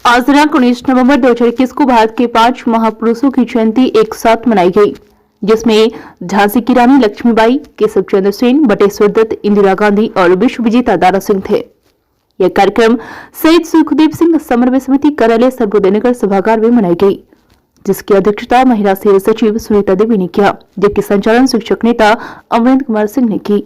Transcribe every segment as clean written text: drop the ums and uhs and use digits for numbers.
आज दिनांक 19 नवंबर 2021 को भारत के 5 महापुरुषों की जयंती एक साथ मनाई गई, जिसमें झांसी की रानी लक्ष्मीबाई, केशव चंद्र सेन, बटेश्वर दत्त, इंदिरा गांधी और विश्व विजेता दारा सिंह थे। यह कार्यक्रम शहीद सुखदेव सिंह समन्वय समिति कार्यालय सर्वोदय नगर सभागार में मनाई गई, जिसकी अध्यक्षता महिला सेल सचिव सुनीता देवी ने किया, जबकि संचालन शिक्षक नेता अमरेंद्र कुमार सिंह ने की।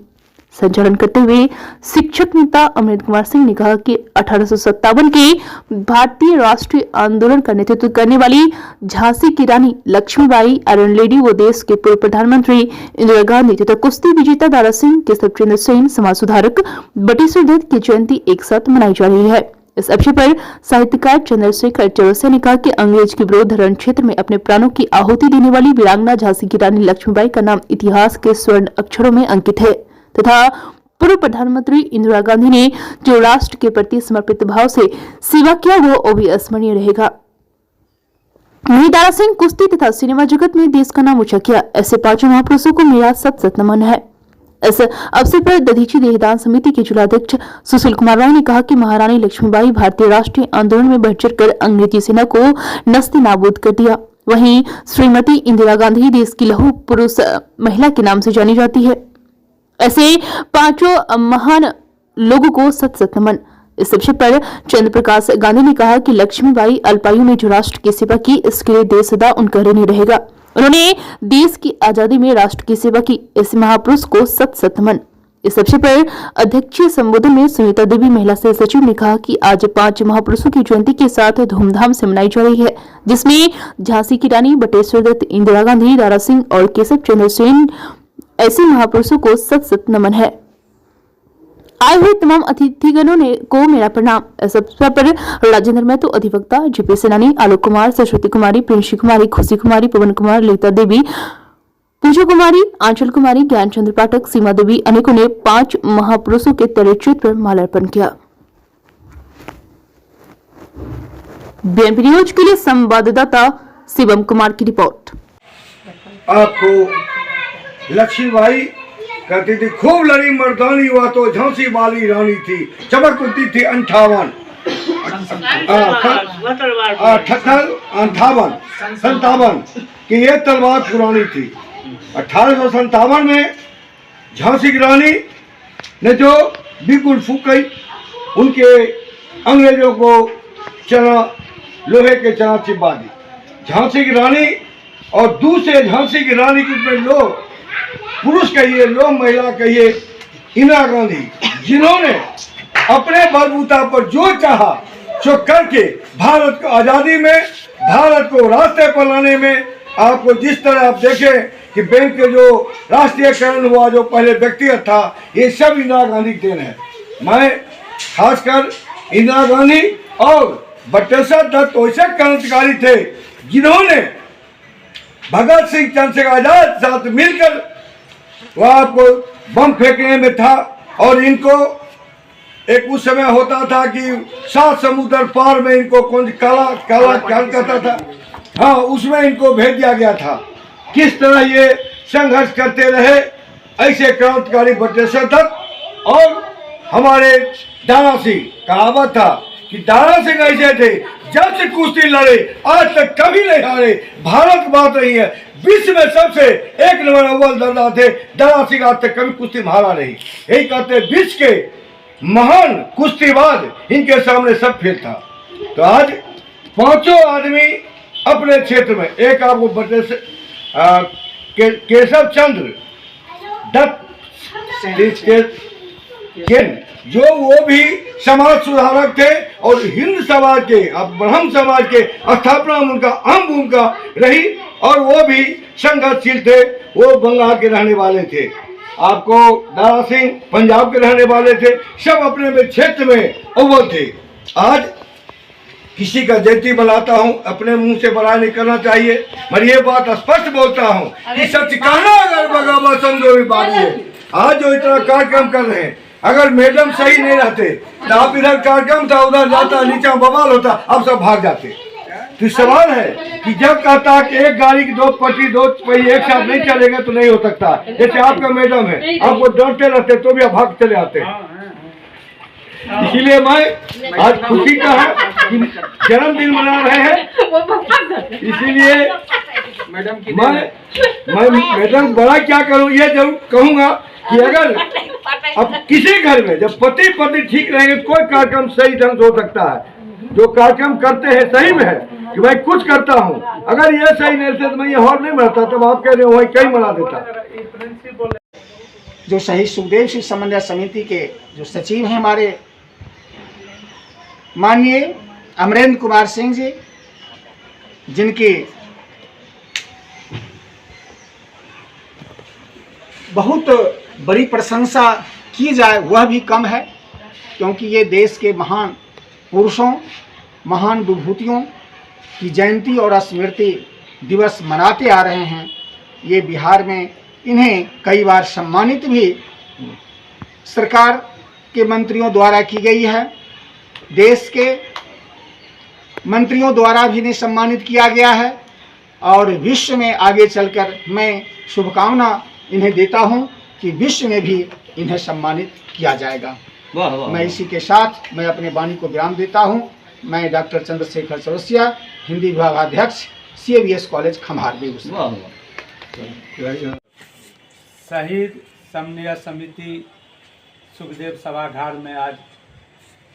संचालन करते हुए शिक्षक नेता अमरेंद्र कुमार सिंह ने कहा कि 1857 के भारतीय राष्ट्रीय आंदोलन का नेतृत्व करने वाली झांसी की रानी लक्ष्मीबाई, आयरन लेडी व देश के पूर्व प्रधानमंत्री इंदिरा गांधी तथा कुश्ती विजेता दारा सिंह, केशव चंद्र सेन, समाज सुधारक बटेश्वर दत्त की जयंती एक साथ मनाई जा रही है। इस अवसर पर साहित्यकार चंद्रशेखर चौरसिया ने कहा कि अंग्रेज के विरुद्ध रण क्षेत्र में अपने प्राणों की आहुति देने वाली वीरांगना झांसी की रानी लक्ष्मीबाई का नाम इतिहास के स्वर्ण अक्षरों में अंकित है तथा पूर्व प्रधानमंत्री इंदिरा गांधी ने जो राष्ट्र के प्रति समर्पित भाव से सेवा किया वो अविस्मरणीय रहेगा। वहीं दारा सिंह कुश्ती तथा सिनेमा जगत में देश का नाम ऊंचा किया। ऐसे पांचों महापुरुषों को मेरा सत नमन है। इस अवसर पर दधीची देहदान समिति के जिलाध्यक्ष सुशील कुमार राय ने कहा कि महारानी लक्ष्मीबाई भारतीय राष्ट्रीय आंदोलन में बढ़ चढ़कर अंग्रेजी सेना को नस्ते नाबूद कर दिया। वहीं श्रीमती इंदिरा गांधी देश की लौह पुरुष महिला के नाम से जानी जाती है। ऐसे पांचों महान लोगों को सत नमन। इस अवसर पर चंद्र प्रकाश गांधी ने कहा कि लक्ष्मीबाई अल्पायु में जो राष्ट्र की सेवा की, इसके लिए देश सदा उनका ऋणी रहेगा। उन्होंने देश की आजादी में राष्ट्र की सेवा की, ऐसे महापुरुष को सत नमन। इस अवसर पर अध्यक्षीय संबोधन में सुनीता देवी महिला सेल सचिव ने कहा कि आज 5 महापुरुषों की जयंती के साथ धूमधाम से मनाई जा रही है, जिसमें झांसी की रानी, बटेश्वर दत्त, इंदिरा गांधी, दारा सिंह और केशव चंद्र सेन ऐसे महापुरुषों को सत नमन है। आए हुए तमाम अतिथिगणों को मेरा प्रणाम। इस अवसर पर राजेंद्र महतो, अधिवक्ता, जीपी सेनानी, आलोक कुमार, सरस्वती कुमारी, प्रिंसी कुमारी, खुशी कुमारी, पवन कुमार, ललिता देवी, पूजा कुमारी, आंचल कुमारी, ज्ञान चंद्र पाठक, सीमा देवी अनेकों ने 5 महापुरुषों के तैलचित्र पर माल्यार्पण किया। बीएनपी न्यूज के लिए संवाददाता शिवम कुमार की रिपोर्ट। आपको लक्ष्मीबाई कहती थी, खूब लड़ी मर्दानी हुआ तो झांसी वाली रानी थी, चमक उठती थी 58 कि ये तलवार पुरानी थी। 1857 में झांसी की रानी ने जो बिल्कुल फूकी, उनके अंग्रेजों को चना, लोहे के चना चिपा दी। झांसी की रानी और दूसरे झांसी की रानी के लोग, पुरुष कहिए, लोग महिला कहिए, इंदिरा गांधी, जिन्होंने अपने बलबूता पर जो चाहा सो करके भारत को आजादी में, भारत को रास्ते पर लाने में, आपको जिस तरह आप देखें कि बैंक के जो राष्ट्रीयकरण हुआ, जो पहले व्यक्तिगत था, ये सब इंदिरा गांधी की देन है। मैं खासकर इंदिरा गांधी और बटेश्वर दत्त वैसे क्रांतिकारी थे जिन्होंने भगत सिंह, चंद्रशेखर आजाद साथ मिलकर वह आपको बम फेंकने में था, और इनको एक उस समय होता था कि 7 समुद्र पार में इनको कौन काला कहता था, हाँ, उसमें इनको भेज दिया गया था। किस तरह ये संघर्ष करते रहे, ऐसे क्रांतिकारी बटेश्वर दत्त और हमारे दारा सिंह। कहावत था कि दारा सिंह ऐसे थे, जब से कुश्ती लड़े आज तक कभी नहीं हारे। भारत की बात रही है, विश्व में सबसे 1 नंबर अव्वल दर्जा थे दारा सिंह, आज तक कभी कुश्ती में हारा नहीं। यही कहते विश्व के महान कुश्तीबाज, इनके सामने सब फेल था। तो आज 5 आदमी अपने क्षेत्र में, एक आपको केशव चंद्र दत्त जो वो भी समाज सुधारक थे और हिंद समाज के, ब्रह्म समाज के स्थापना में उनका अहम भूमिका रही, और वो भी संघर्षशील थे। वो बंगाल के रहने वाले थे। आपको दारा सिंह पंजाब के रहने वाले थे। सब अपने में क्षेत्र में अव्वल थे। आज किसी का जयंती बनाता हूँ, अपने मुंह से बड़ा नहीं करना चाहिए, मगर ये बात स्पष्ट बोलता हूँ कि सच कहना अगर बगावा समझो भी बात है। आज जो इतना कार्यक्रम कर रहे हैं, अगर मैडम सही नहीं रहते तो आप इधर कार्यक्रम था, उधर जाता, नीचा बवाल होता, आप सब भाग जाते। तो सवाल है कि जब कहता कि एक गाड़ी की 2 पटरी 2 पहिए एक साथ नहीं चलेगा तो नहीं हो सकता। जैसे आपका मैडम है, आपको डरते रहते तो भी आप भाग चले आते। इसीलिए मैं आज खुशी का है कि जन्मदिन मना रहे हैं। इसीलिए मैं मैडम बड़ा क्या करूं, ये जरूर कहूंगा कि अगर अब किसी घर में जब पति पत्नी ठीक रहेंगे तो कोई कार्यक्रम सही ढंग से हो सकता है। जो कार्यक्रम करते हैं सही में है कि भाई कुछ करता हूँ, अगर ये सही नहीं रहते तो मैं ये हॉल नहीं बनाता, तब आप कह रहे हो वही कहीं बना देता। जो शहीद सुखदेव सिंह समन्वय समिति के जो सचिव हैं हमारे माननीय अमरेंद्र कुमार सिंह जी, जिनकी बहुत बड़ी प्रशंसा की जाए वह भी कम है, क्योंकि ये देश के महान पुरुषों, महान विभूतियों की जयंती और स्मृति दिवस मनाते आ रहे हैं। ये बिहार में इन्हें कई बार सम्मानित भी सरकार के मंत्रियों द्वारा की गई है, देश के मंत्रियों द्वारा भी इन्हें सम्मानित किया गया है, और विश्व में आगे चलकर मैं शुभकामना इन्हें देता हूं कि विश्व में भी इन्हें सम्मानित किया जाएगा। मैं इसी के साथ मैं अपने वाणी को विराम देता हूं। मैं डॉक्टर चंद्रशेखर चौरसिया, हिंदी विभागाध्यक्ष, CAVS कॉलेज खम्हार बेगूसराय। शहीद समन्वय समिति सुखदेव सभागार में आज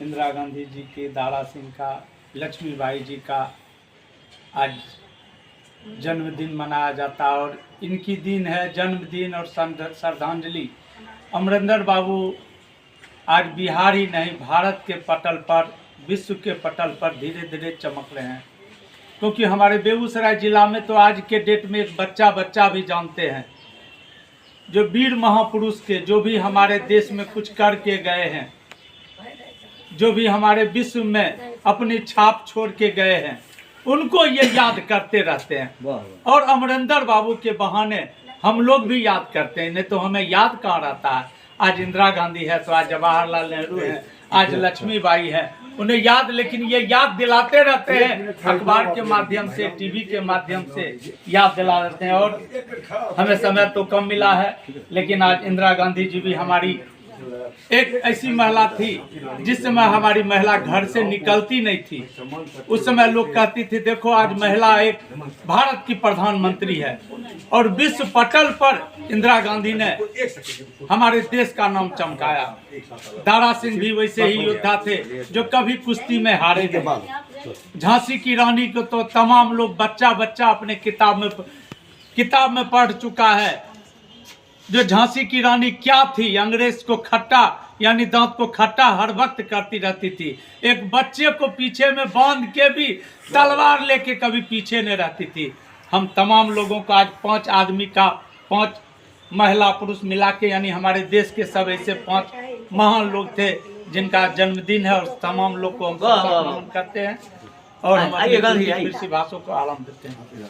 इंदिरा गांधी जी के, दारा सिंह का, लक्ष्मीबाई जी का आज जन्मदिन मनाया जाता है और इनकी दिन है जन्मदिन और श्रद्धांजलि। अमरेंद्र बाबू आज बिहार ही नहीं भारत के पटल पर, विश्व के पटल पर धीरे धीरे चमक रहे हैं, क्योंकि हमारे बेगूसराय जिला में तो आज के डेट में एक बच्चा भी जानते हैं जो वीर महापुरुष के, जो भी हमारे देश में कुछ करके गए हैं, जो भी हमारे विश्व में अपनी छाप छोड़ के गए हैं, उनको ये याद करते रहते हैं। और अमरेंद्र बाबू के बहाने हम लोग भी याद करते हैं, नहीं तो हमें याद कहाँ रहता है। आज इंदिरा गांधी है तो आज जवाहरलाल नेहरू है, आज लक्ष्मीबाई है, उन्हें याद, लेकिन ये याद दिलाते रहते हैं अखबार के माध्यम से, टीवी के माध्यम से याद दिला देते हैं। और हमें समय तो कम मिला है, लेकिन आज इंदिरा गांधी जी भी हमारी एक ऐसी महिला थी जिस समय हमारी महिला घर से निकलती नहीं थी। उस समय लोग कहती थी देखो आज महिला एक भारत की प्रधानमंत्री है, और विश्व पटल पर इंदिरा गांधी ने हमारे देश का नाम चमकाया। दारा सिंह भी वैसे ही योद्धा थे जो कभी कुश्ती में हारे नहीं। झांसी की रानी को तो तमाम लोग बच्चा अपने किताब में पढ़ चुका है। जो झांसी की रानी क्या थी, अंग्रेज को खट्टा यानी दांत को खट्टा हर वक्त करती रहती थी। एक बच्चे को पीछे में बांध के भी तलवार लेके कभी पीछे नहीं रहती थी। हम तमाम लोगों का आज 5 आदमी का 5 महिला पुरुष मिला के, यानी हमारे देश के सब ऐसे 5 महान लोग थे जिनका जन्मदिन है, और तमाम लोग को हम नमन करते हैं और हम अपनी भाषा को आराम देते हैं।